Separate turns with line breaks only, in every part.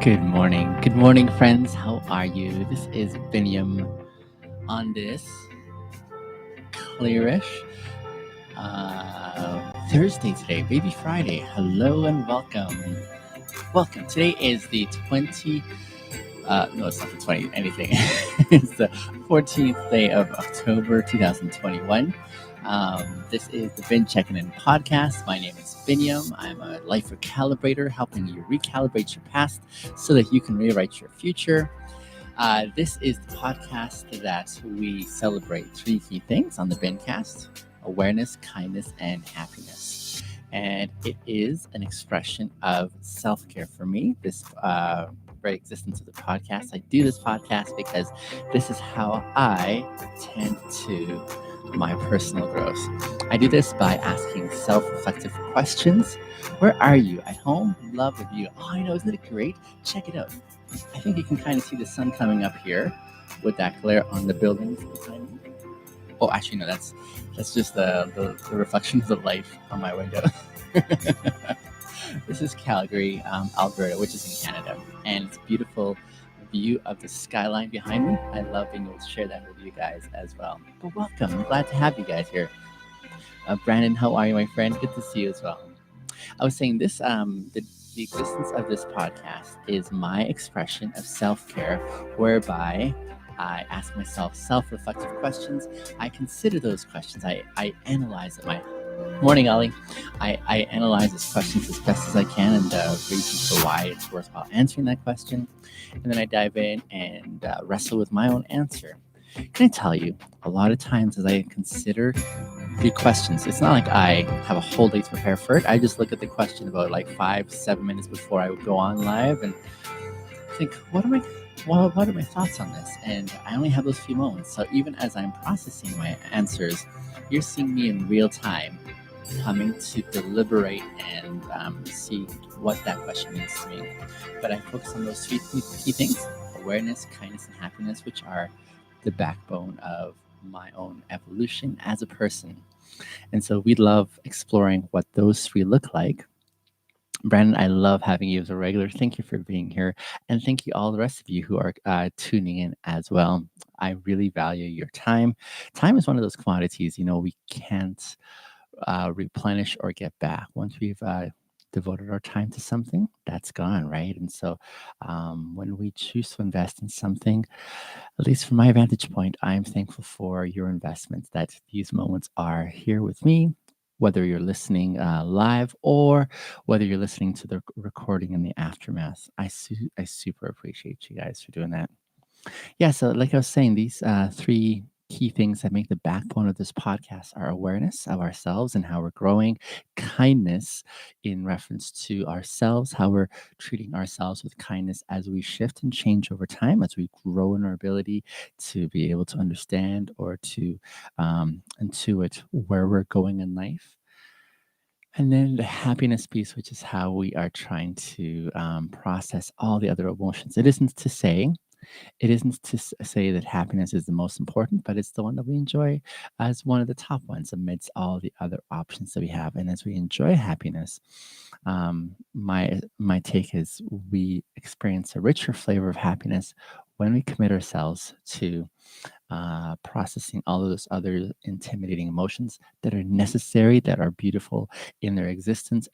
Good morning. Good morning, friends. How are you? This is Biniam on this clearish Thursday today, baby Friday. Hello and welcome. Welcome. Today is the 20, no, it's not the 20, anything. It's the 14th day of October 2021. This is the Checkin In podcast. My name is Biniam. I'm a life recalibrator, helping you recalibrate your past so that you can rewrite your future. This is the podcast that we celebrate three key things on the Bencast: awareness, kindness, and happiness. And it is an expression of self care for me. This very existence of the podcast. I do this podcast because this is how I tend to my personal growth. I do this by asking self reflective questions. Where are you? At home? Love with you. Oh, I know, isn't it great? Check it out. I think you can kind of see the sun coming up here with that glare on the buildings behind me. Oh, actually, no, that's just the reflection of the light on my window. This is Calgary, Alberta, which is in Canada, and it's a beautiful view of the skyline behind me. I love being able to share that with you guys as well. But welcome. I'm glad to have you guys here. Brandon, how are you, my friend? Good to see you as well. I was saying this, the existence of this podcast is my expression of self-care, whereby I ask myself self-reflective questions. I consider those questions. I analyze them. Morning, Ollie. I analyze those questions as best as I can and reasons for why it's worthwhile answering that question. And then I dive in and wrestle with my own answer. Can I tell you, a lot of times as I consider the questions, it's not like I have a whole day to prepare for it. I just look at the question about like 5-7 minutes before I would go on live and think, what are my thoughts on this? And I only have those few moments. So even as I'm processing my answers, you're seeing me in real time coming to deliberate and see what that question means to me. But I focus on those key things: awareness, kindness, and happiness, which are the backbone of my own evolution as a person. And so we love exploring what those three look like. Brandon, I love having you as a regular. Thank you for being here. And thank you all the rest of you who are tuning in as well. I really value your time. Time is one of those commodities, we can't replenish or get back. Once we've devoted our time to something, that's gone, right? And so when we choose to invest in something, at least from my vantage point, I'm thankful for your investment, that these moments are here with me, whether you're listening live or whether you're listening to the recording in the aftermath. I super appreciate you guys for doing that. Yeah, so like I was saying, these three key things that make the backbone of this podcast are awareness of ourselves and how we're growing, kindness in reference to ourselves, how we're treating ourselves with kindness as we shift and change over time, as we grow in our ability to be able to understand or to intuit where we're going in life. And then the happiness piece, which is how we are trying to process all the other emotions. It isn't to say that happiness is the most important, but it's the one that we enjoy as one of the top ones amidst all the other options that we have. And as we enjoy happiness, my take is we experience a richer flavor of happiness when we commit ourselves to processing all of those other intimidating emotions that are necessary, that are beautiful in their existence,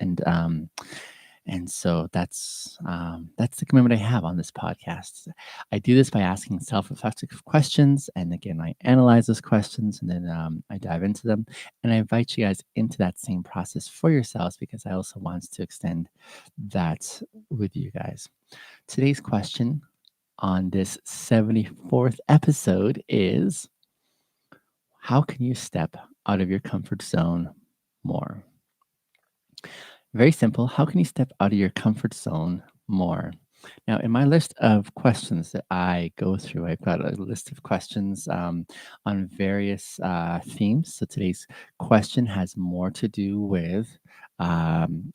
and so that's the commitment I have on this podcast. I do this by asking self-reflective questions, and again, I analyze those questions, and then I dive into them, and I invite you guys into that same process for yourselves because I also want to extend that with you guys. Today's question on this 74th episode is: how can you step out of your comfort zone more? Very simple. How can you step out of your comfort zone more? Now, in my list of questions that I go through, I've got a list of questions on various themes. So today's question has more to do with um,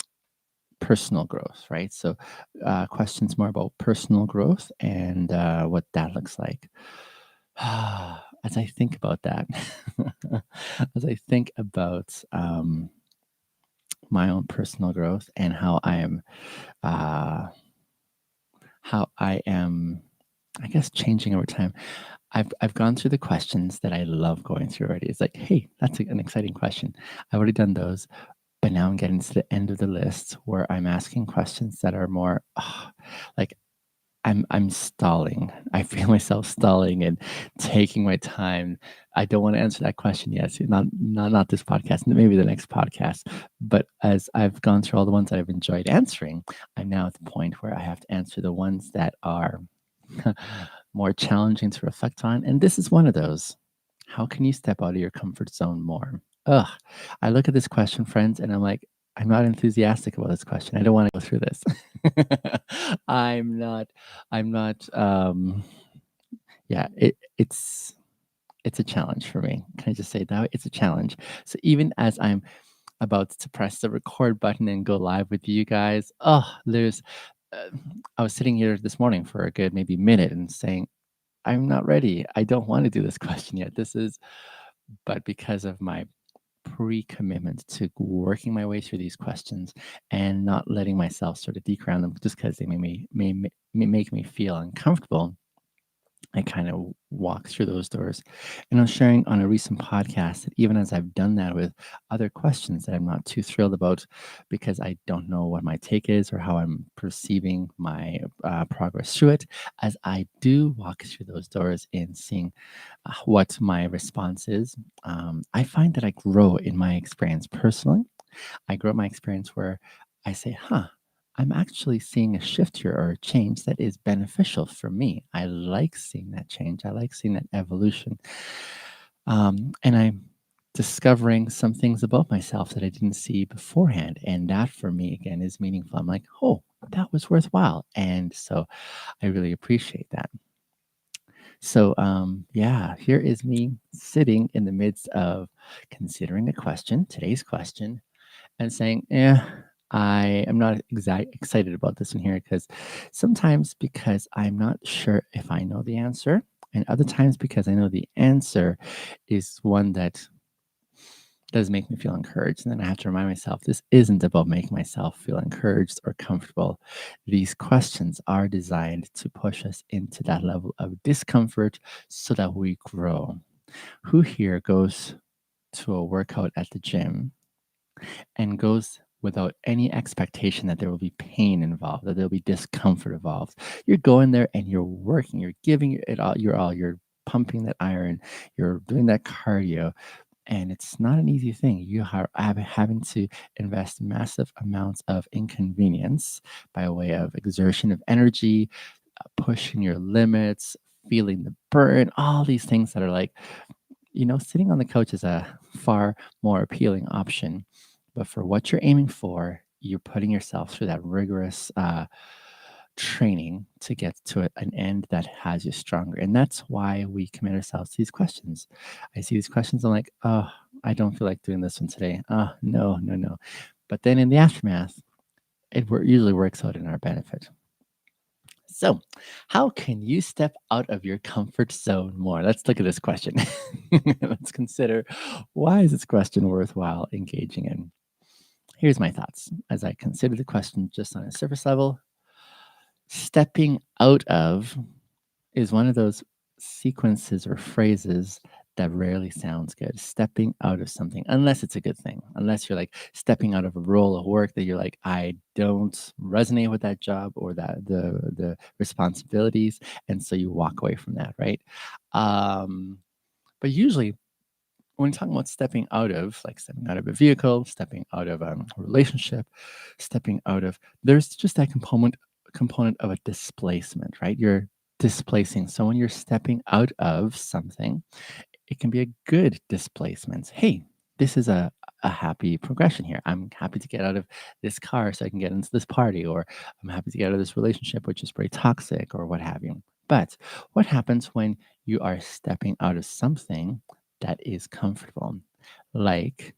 personal growth, right? So questions more about personal growth and what that looks like. As I think about that, as I think about my own personal growth and uh, how I am, I guess, changing over time. I've gone through the questions that I love going through already. It's like, hey, that's an exciting question. I've already done those, but now I'm getting to the end of the list where I'm asking questions that are more like I'm stalling. I feel myself stalling and taking my time. I don't want to answer that question yet. So not this podcast, maybe the next podcast. But as I've gone through all the ones that I've enjoyed answering, I'm now at the point where I have to answer the ones that are more challenging to reflect on. And this is one of those. How can you step out of your comfort zone more? Ugh. I look at this question, friends, and I'm like, I'm not enthusiastic about this question. I don't want to go through this. I'm not, I'm not, yeah, it's a challenge for me. Can I just say it that way? It's a challenge. So even as I'm about to press the record button and go live with you guys, uh, I was sitting here this morning for a good maybe minute and saying, I'm not ready. I don't want to do this question yet. But because of my pre-commitment to working my way through these questions and not letting myself sort of deke around them just because they may make me feel uncomfortable, I kind of walk through those doors. And I was sharing on a recent podcast that even as I've done that with other questions that I'm not too thrilled about because I don't know what my take is or how I'm perceiving my progress through it, as I do walk through those doors and seeing what my response is, I find that I grow in my experience personally. I grow up my experience where I say, I'm actually seeing a shift here or a change that is beneficial for me. I like seeing that change. I like seeing that evolution. And I'm discovering some things about myself that I didn't see beforehand. And that for me, again, is meaningful. I'm like, oh, that was worthwhile. And so I really appreciate that. So, yeah, here is me sitting in the midst of considering a question, today's question, and saying, "Yeah, I am not excited about this one here because sometimes because I'm not sure if I know the answer, and other times because I know the answer is one that does make me feel encouraged. And then I have to remind myself this isn't about making myself feel encouraged or comfortable. These questions are designed to push us into that level of discomfort so that we grow. Who here goes to a workout at the gym and goes without any expectation that there will be pain involved, that there'll be discomfort involved? You're going there and you're working, you're giving it all, you're pumping that iron, you're doing that cardio, and it's not an easy thing. You are having to invest massive amounts of inconvenience by way of exertion of energy, pushing your limits, feeling the burn, all these things that are like, sitting on the couch is a far more appealing option. But for what you're aiming for, you're putting yourself through that rigorous training to get to an end that has you stronger. And that's why we commit ourselves to these questions. I see these questions, I'm like, oh, I don't feel like doing this one today. No, no, no. But then in the aftermath, usually works out in our benefit. So, how can you step out of your comfort zone more? Let's look at this question. Let's consider, why is this question worthwhile engaging in? Here's my thoughts as I consider the question just on a surface level. Stepping out of is one of those sequences or phrases that rarely sounds good. Stepping out of something, unless it's a good thing, unless you're like stepping out of a role of work that you're like, I don't resonate with that job or that the responsibilities, and so you walk away from that, right? But usually when we're talking about stepping out of, like stepping out of a vehicle, stepping out of a relationship, stepping out of, there's just that component of a displacement, right? You're displacing. So when you're stepping out of something, it can be a good displacement. Hey, this is a happy progression here. I'm happy to get out of this car so I can get into this party, or I'm happy to get out of this relationship, which is pretty toxic, or what have you. But what happens when you are stepping out of something that is comfortable, like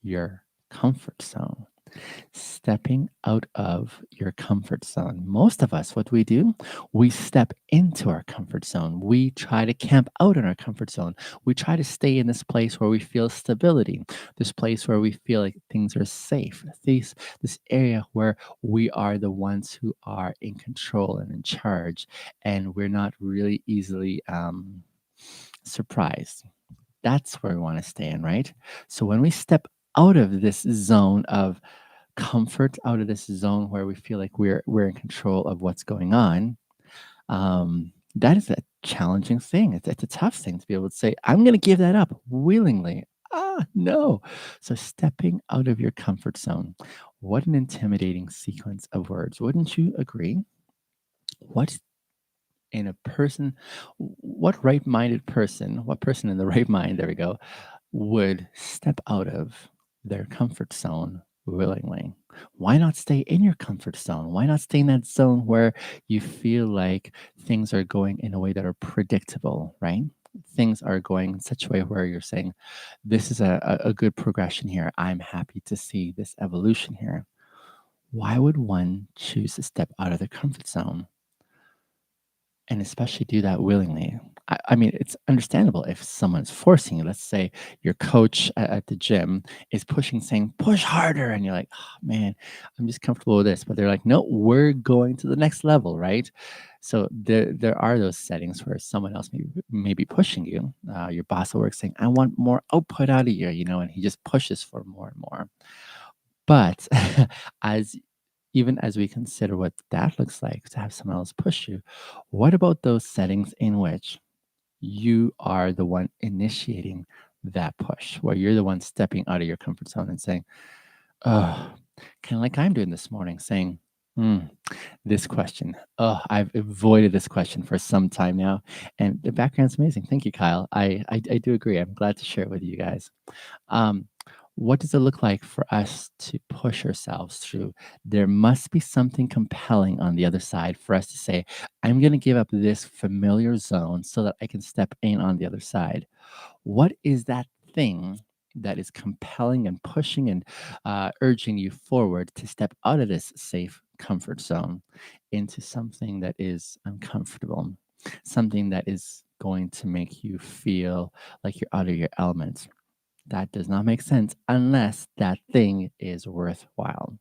your comfort zone? Stepping out of your comfort zone. Most of us, what we do, we step into our comfort zone. We try to camp out in our comfort zone. We try to stay in this place where we feel stability, this place where we feel like things are safe, this area where we are the ones who are in control and in charge, and we're not really easily surprised. That's where we want to stay in, right? So when we step out of this zone of comfort, out of this zone where we feel like we're in control of what's going on, that is a challenging thing. It's a tough thing to be able to say, I'm going to give that up willingly. No. So stepping out of your comfort zone, what an intimidating sequence of words. Wouldn't you agree? What in a person, what right-minded person, what person in the right mind, there we go, would step out of their comfort zone willingly? Why not stay in your comfort zone? Why not stay in that zone where you feel like things are going in a way that are predictable, right? Things are going in such a way where you're saying, this is a good progression here. I'm happy to see this evolution here. Why would one choose to step out of their comfort zone? And especially do that willingly. I mean, it's understandable if someone's forcing you. Let's say your coach at the gym is pushing, saying, push harder. And you're like, oh, man, I'm just comfortable with this. But they're like, no, we're going to the next level, right? So there are those settings where someone else may be pushing you. Your boss will work saying, I want more output out of you, and he just pushes for more and more. But as even as we consider what that looks like to have someone else push you, what about those settings in which you are the one initiating that push, where you're the one stepping out of your comfort zone and saying, oh, kind of like I'm doing this morning, saying, hmm, this question. Oh, I've avoided this question for some time now. And the background's amazing. Thank you, Kyle. I do agree. I'm glad to share it with you guys. Um, what does it look like for us to push ourselves through? There must be something compelling on the other side for us to say, I'm going to give up this familiar zone so that I can step in on the other side. What is that thing that is compelling and pushing and urging you forward to step out of this safe comfort zone into something that is uncomfortable, something that is going to make you feel like you're out of your element? That does not make sense unless that thing is worthwhile.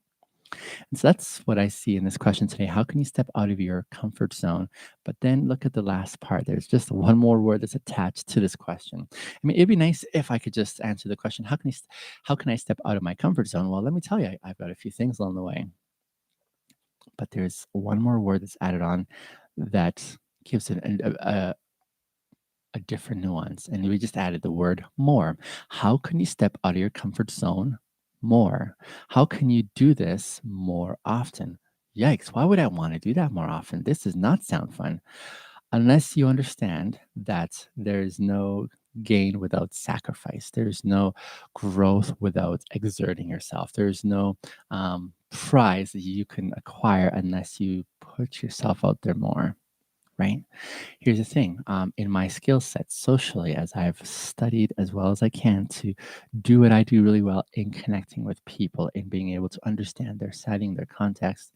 And so that's what I see in this question today. How can you step out of your comfort zone? But then look at the last part. There's just one more word that's attached to this question. I mean, it'd be nice if I could just answer the question, how can I step out of my comfort zone? Well, let me tell you, I've got a few things along the way. But there's one more word that's added on that gives it a different nuance. And we just added the word more. How can you step out of your comfort zone more? How can you do this more often? Yikes, why would I want to do that more often? This does not sound fun. Unless you understand that there is no gain without sacrifice, there's no growth without exerting yourself, there's no prize that you can acquire unless you put yourself out there more, right? Here's the thing, in my skill set socially, as I've studied as well as I can to do what I do really well in connecting with people, in being able to understand their setting, their context,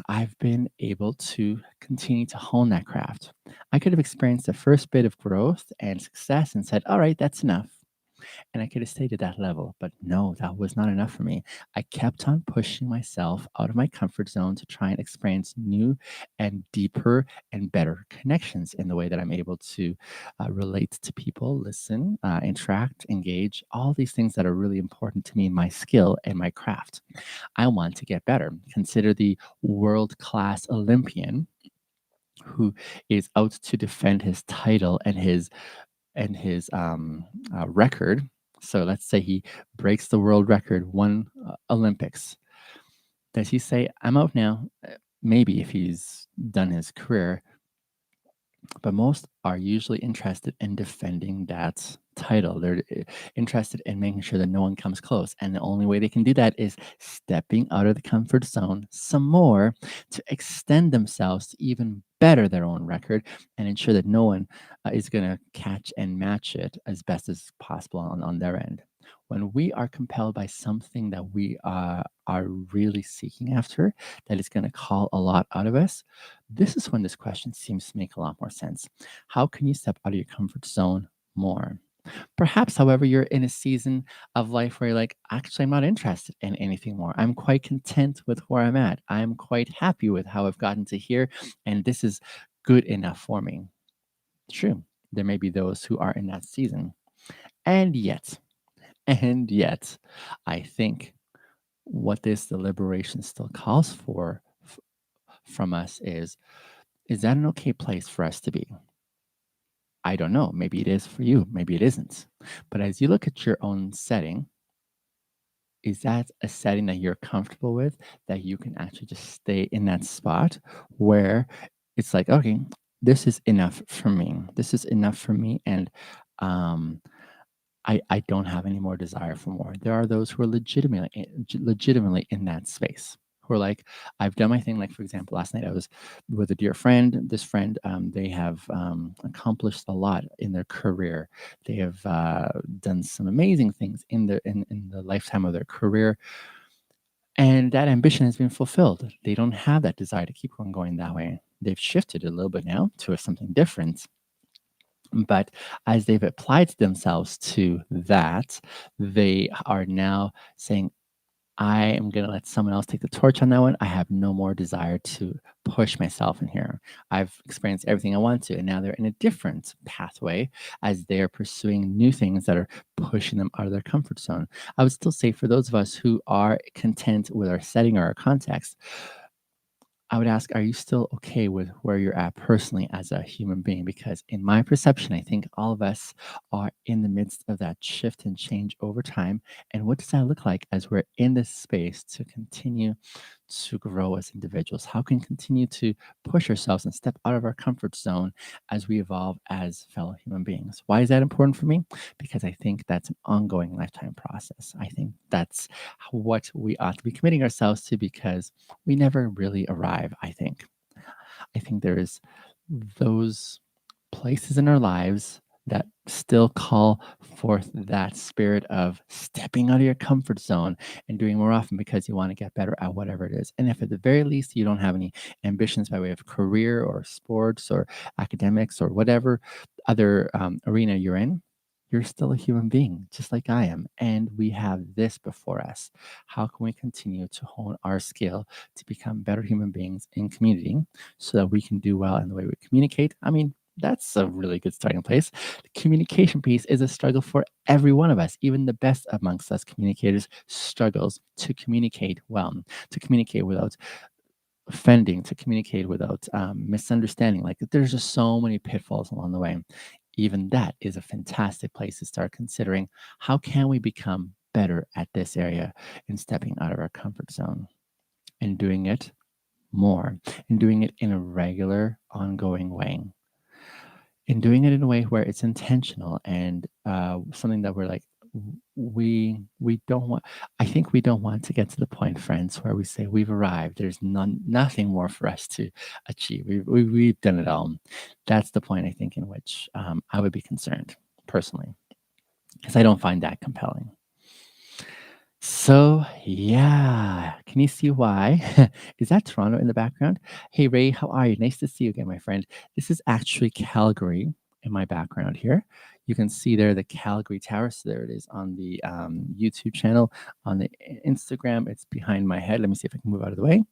I've been able to continue to hone that craft. I could have experienced the first bit of growth and success and said, all right, that's enough. And I could have stayed at that level, but no, that was not enough for me. I kept on pushing myself out of my comfort zone to try and experience new and deeper and better connections in the way that I'm able to relate to people, listen, interact, engage, all these things that are really important to me in my skill and my craft. I want to get better. Consider the world class Olympian who is out to defend his title and his record. So let's say he breaks the world record, one Olympics. Does he say, I'm out now? Maybe if he's done his career, but most are usually interested in defending that title. They're interested in making sure that no one comes close. And the only way they can do that is stepping out of the comfort zone some more to extend themselves to even better their own record and ensure that no one is going to catch and match it as best as possible on their end. When we are compelled by something that we are really seeking after, that is going to call a lot out of us, this is when this question seems to make a lot more sense. How can you step out of your comfort zone more? Perhaps, however, you're in a season of life where you're like, actually, I'm not interested in anything more. I'm quite content with where I'm at. I'm quite happy with how I've gotten to here, and this is good enough for me. True, there may be those who are in that season. And yet, and yet, I think what this deliberation still calls for from us is that an okay place for us to be? I don't know. Maybe it is for you, maybe it isn't. But as you look at your own setting, is that a setting that you're comfortable with, that you can actually just stay in that spot where it's like, okay, this is enough for me. This is enough for me. And um, I don't have any more desire for more. There are those who are legitimately in that space who are like, I've done my thing. Like, for example, last night I was with a dear friend. This friend, they have accomplished a lot in their career. They have done some amazing things in the lifetime of their career, and that ambition has been fulfilled. They don't have that desire to keep on going that way. They've shifted a little bit now to something different, but as they've applied themselves to that, they are now saying, I am going to let someone else take the torch on that one. I have no more desire to push myself in here. I've experienced everything I want to. And now they're in a different pathway as they're pursuing new things that are pushing them out of their comfort zone. I would still say for those of us who are content with our setting or our context, I would ask, are you still okay with where you're at personally as a human being? Because in my perception, I think all of us are in the midst of that shift and change over time. And what does that look like as we're in this space to continue to grow as individuals? How can we continue to push ourselves and step out of our comfort zone as we evolve as fellow human beings? Why is that important for me? Because I think that's an ongoing lifetime process. I think that's what we ought to be committing ourselves to, because we never really arrive, I think. I think there's those places in our lives that still call forth that spirit of stepping out of your comfort zone and doing more often because you want to get better at whatever it is. And if at the very least you don't have any ambitions by way of career or sports or academics or whatever other arena you're in, you're still a human being, just like I am. And we have this before us. How can we continue to hone our skill to become better human beings in community so that we can do well in the way we communicate? I mean, that's a really good starting place. The communication piece is a struggle for every one of us. Even the best amongst us communicators struggles to communicate well, to communicate without offending, to communicate without misunderstanding. Like, there's just so many pitfalls along the way. Even that is a fantastic place to start considering, how can we become better at this area in stepping out of our comfort zone and doing it more, and doing it in a regular, ongoing way, and doing it in a way where it's intentional and something that we're like, we don't want. I think we don't want to get to the point, friends, where we say we've arrived. There's nothing more for us to achieve. We've done it all. That's the point, I think, in which I would be concerned personally, because I don't find that compelling. So, yeah, can you see why? Is that Toronto in the background? Hey, Ray, how are you? Nice to see you again, my friend. This is actually Calgary in my background here. You can see there the Calgary Tower. So there it is on the YouTube channel. On the Instagram, it's behind my head. Let me see if I can move out of the way.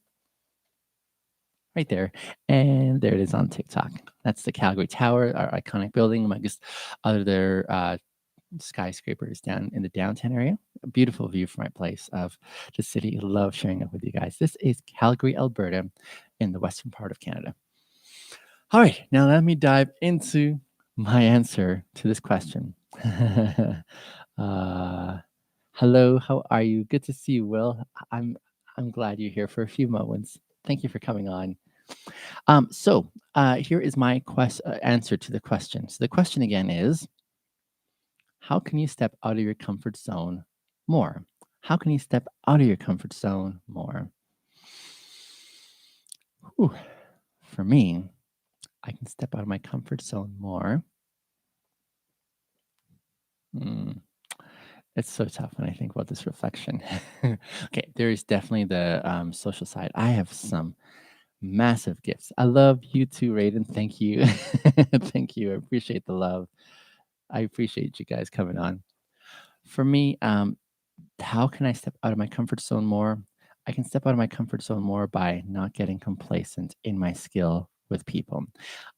Right there. And there it is on TikTok. That's the Calgary Tower, our iconic building amongst other skyscrapers down in the downtown area. A beautiful view from my place of the city. Love sharing it with you guys. This is Calgary, Alberta, in the western part of Canada. All right, now let me dive into my answer to this question. uh, hello, how are you? Good to see you, Will. I'm glad you're here for a few moments. Thank you for coming on. So here is my answer to the question. So the question again is, how can you step out of your comfort zone more? How can you step out of your comfort zone more? Whew. For me, I can step out of my comfort zone more. Hmm. It's so tough when I think about this reflection. Okay, there is definitely the social side. I have some massive gifts. I love you too, Raiden. Thank you. Thank you. I appreciate the love. I appreciate you guys coming on. For me, how can I step out of my comfort zone more? I can step out of my comfort zone more by not getting complacent in my skill with people.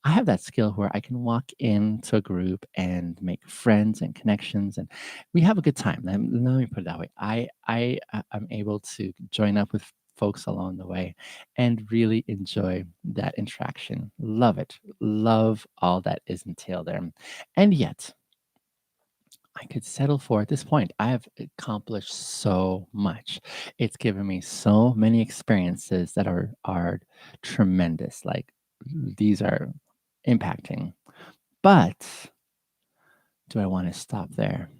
I have that skill where I can walk into a group and make friends and connections, and we have a good time. Let me put it that way. I'm able to join up with folks along the way and really enjoy that interaction. Love it. Love all that is entailed there. And yet, I could settle for at this point. I have accomplished so much. It's given me so many experiences that are tremendous. Like these are impacting. But do I want to stop there?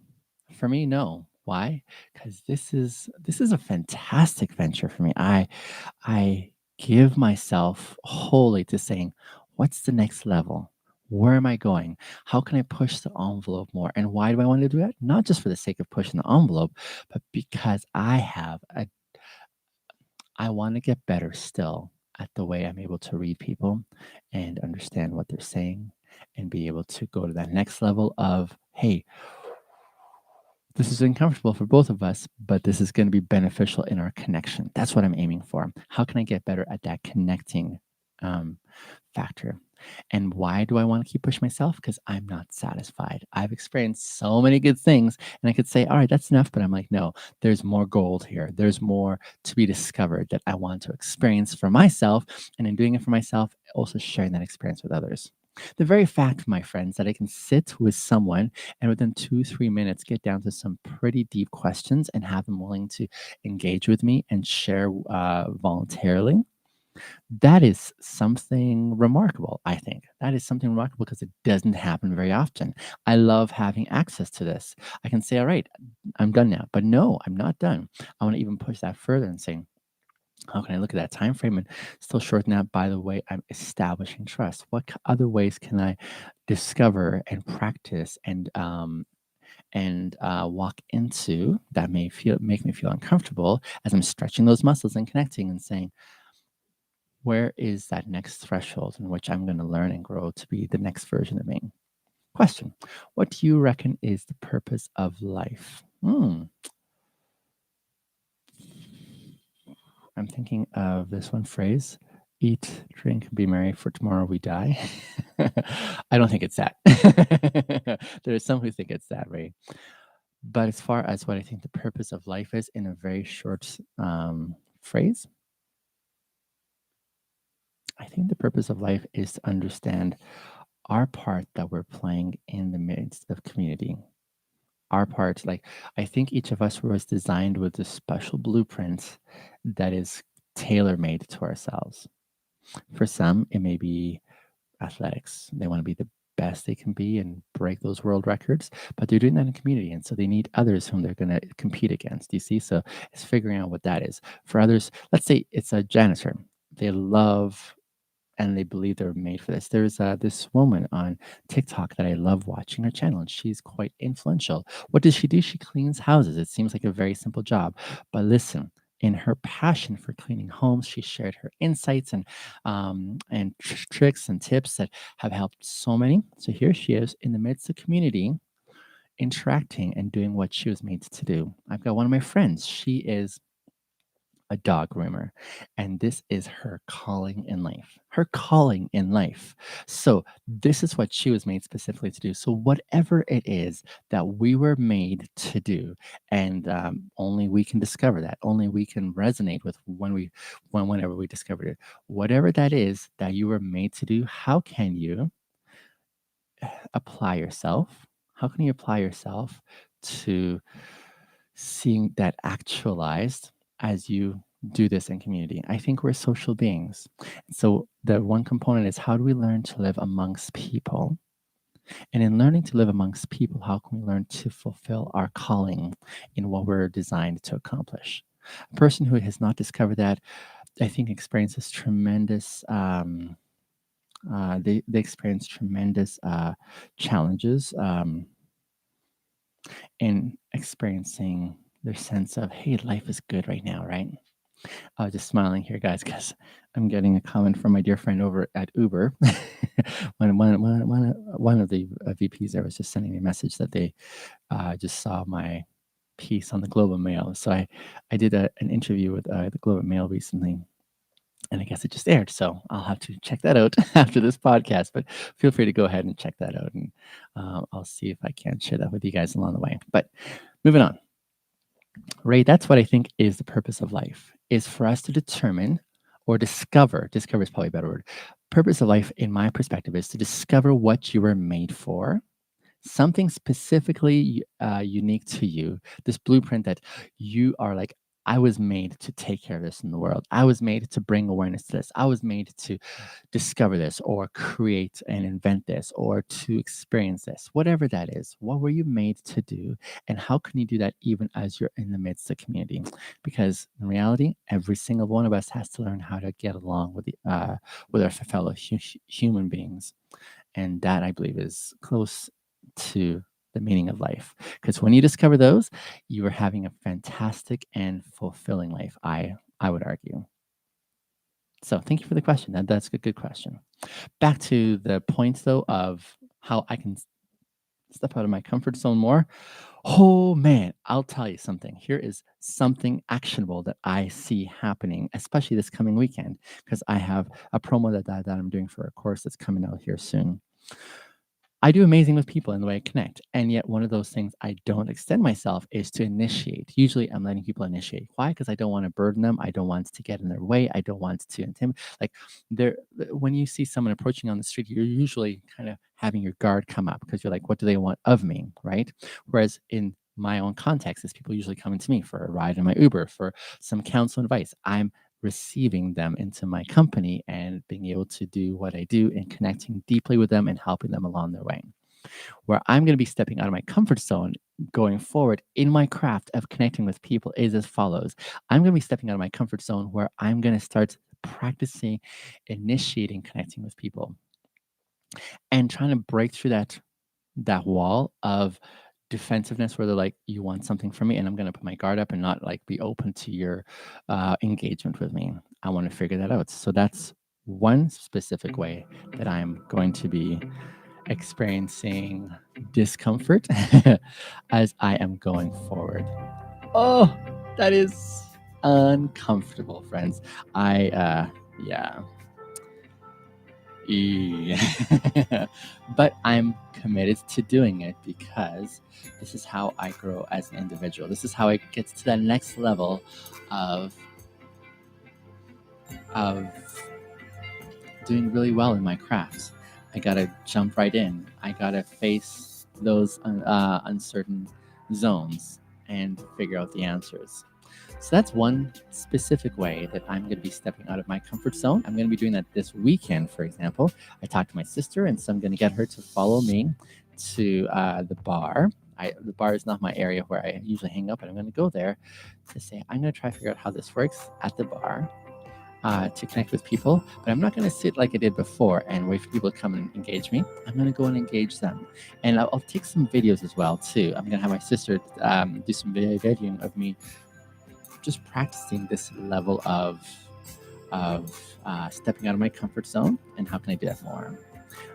For me, no. Why? Because this is a fantastic venture for me. I give myself wholly to saying, what's the next level? Where am I going? How can I push the envelope more? And why do I want to do that? Not just for the sake of pushing the envelope, but because I want to get better still at the way I'm able to read people and understand what they're saying and be able to go to that next level of, hey, this is uncomfortable for both of us, but this is going to be beneficial in our connection. That's what I'm aiming for. How can I get better at that connecting um, factor? And why do I want to keep pushing myself? Because I'm not satisfied. I've experienced so many good things, and I could say, all right, that's enough. But I'm like, no, there's more gold here. There's more to be discovered that I want to experience for myself. And in doing it for myself, also sharing that experience with others. The very fact, my friends, that I can sit with someone and within 2, 3 minutes get down to some pretty deep questions and have them willing to engage with me and share voluntarily, that is something remarkable, I think. That is something remarkable because it doesn't happen very often. I love having access to this. I can say, all right, I'm done now. But no, I'm not done. I want to even push that further and say, how can I look at that time frame and still shorten that? By the way, I'm establishing trust. What other ways can I discover and practice and walk into that may feel make me feel uncomfortable as I'm stretching those muscles and connecting and saying, where is that next threshold in which I'm going to learn and grow to be the next version of me? Question: what do you reckon is the purpose of life? I'm thinking of this one phrase: eat, drink, be merry, for tomorrow we die. I don't think it's that. There are some who think it's that way. But as far as what I think the purpose of life is in a very short phrase, I think the purpose of life is to understand our part that we're playing in the midst of community. Our part, like, I think each of us was designed with a special blueprint that is tailor made to ourselves. For some, it may be athletics. They want to be the best they can be and break those world records, but they're doing that in community. And so they need others whom they're going to compete against. You see? So it's figuring out what that is. For others, let's say it's a janitor. They love and they believe they're made for this. There's this woman on TikTok that I love watching her channel, and she's quite influential. What does she do? She cleans houses. It seems like a very simple job, but listen. In her passion for cleaning homes, she shared her insights and tricks and tips that have helped so many. So here she is in the midst of community, interacting and doing what she was made to do. I've got one of my friends. She is a dog groomer, and this is her calling in life. Her calling in life. So, this is what she was made specifically to do. So, whatever it is that we were made to do, and only we can discover that, only we can resonate with whenever we discovered it. Whatever that is that you were made to do, how can you apply yourself? How can you apply yourself to seeing that actualized as you do this in community? I think we're social beings. So the one component is, how do we learn to live amongst people? And in learning to live amongst people, how can we learn to fulfill our calling in what we're designed to accomplish? A person who has not discovered that, I think, experiences tremendous. They experience tremendous challenges. and experiencing their sense of, hey, life is good right now, right? I was just smiling here, guys, because I'm getting a comment from my dear friend over at Uber. One of the VPs there was just sending me a message that they just saw my piece on the Globe and Mail. So I did an interview with the Globe and Mail recently, and I guess it just aired. So I'll have to check that out after this podcast. But feel free to go ahead and check that out, and I'll see if I can share that with you guys along the way. But moving on, Ray, that's what I think is the purpose of life, is for us to determine or discover is probably a better word. Purpose of life, in my perspective, is to discover what you were made for, something specifically unique to you, this blueprint that you are like, I was made to take care of this in the world. I was made to bring awareness to this. I was made to discover this or create and invent this or to experience this, whatever that is. What were you made to do? And how can you do that even as you're in the midst of community? Because in reality, every single one of us has to learn how to get along with our fellow human beings. And that, I believe, is close to the meaning of life. Because when you discover those, you are having a fantastic and fulfilling life, I would argue. So thank you for the question. That's a good question. Back to the point, though, of how I can step out of my comfort zone more. Oh, man, I'll tell you something. Here is something actionable that I see happening, especially this coming weekend, because I have a promo that I'm doing for a course that's coming out here soon. I do amazing with people in the way I connect. And yet one of those things I don't extend myself is to initiate. Usually I'm letting people initiate. Why? Because I don't want to burden them. I don't want to get in their way. I don't want to intimidate. Like when you see someone approaching on the street, you're usually kind of having your guard come up because you're like, what do they want of me? Right. Whereas in my own context is people usually coming to me for a ride in my Uber, for some counsel and advice. I'm receiving them into my company and being able to do what I do and connecting deeply with them and helping them along their way. Where I'm going to be stepping out of my comfort zone going forward in my craft of connecting with people is as follows. I'm going to be stepping out of my comfort zone where I'm going to start practicing initiating connecting with people and trying to break through that wall of defensiveness where they're like, you want something from me, and I'm going to put my guard up and not like be open to your engagement with me. I want to figure that out. So that's one specific way that I'm going to be experiencing discomfort as I am going forward. Oh, that is uncomfortable, friends. Yeah. But I'm committed to doing it because this is how I grow as an individual. This is how I get to that next level of doing really well in my craft. I gotta jump right in. I gotta face those uncertain zones and figure out the answers. So that's one specific way that I'm going to be stepping out of my comfort zone. I'm going to be doing that this weekend, for example. I talked to my sister, and so I'm going to get her to follow me to the bar. The bar is not my area where I usually hang out, but I'm going to go there to say, I'm going to try to figure out how this works at the bar. To connect with people, but I'm not going to sit like I did before and wait for people to come and engage me. I'm going to go and engage them, and I'll take some videos as well too. I'm going to have my sister do some videoing of me just practicing this level of stepping out of my comfort zone, and how can I do that more.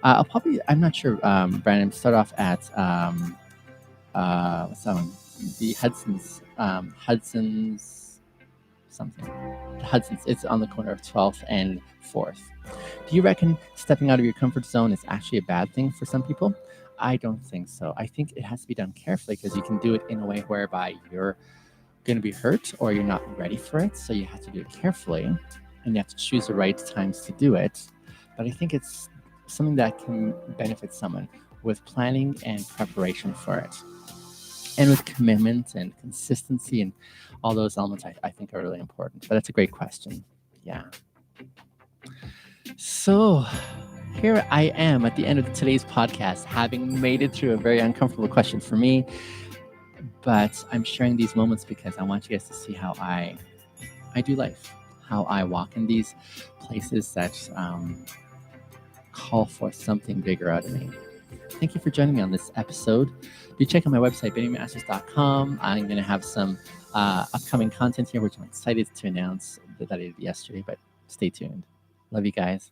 I'm not sure, Brandon, start off at what's that one? The Hudson's something. The Hudson's. It's on the corner of 12th and 4th. Do you reckon stepping out of your comfort zone is actually a bad thing for some people? I don't think so. I think it has to be done carefully because you can do it in a way whereby you're going to be hurt or you're not ready for it. So you have to do it carefully and you have to choose the right times to do it. But I think it's something that can benefit someone with planning and preparation for it. And with commitment and consistency and all those elements, I think are really important. But that's a great question. Yeah. So here I am at the end of today's podcast, having made it through a very uncomfortable question for me. But I'm sharing these moments because I want you guys to see how I do life, how I walk in these places that call for something bigger out of me. Thank you for joining me on this episode. Do check out my website, biddingmasters.com. I'm going to have some upcoming content here, which I'm excited to announce that I did yesterday, but stay tuned. Love you guys.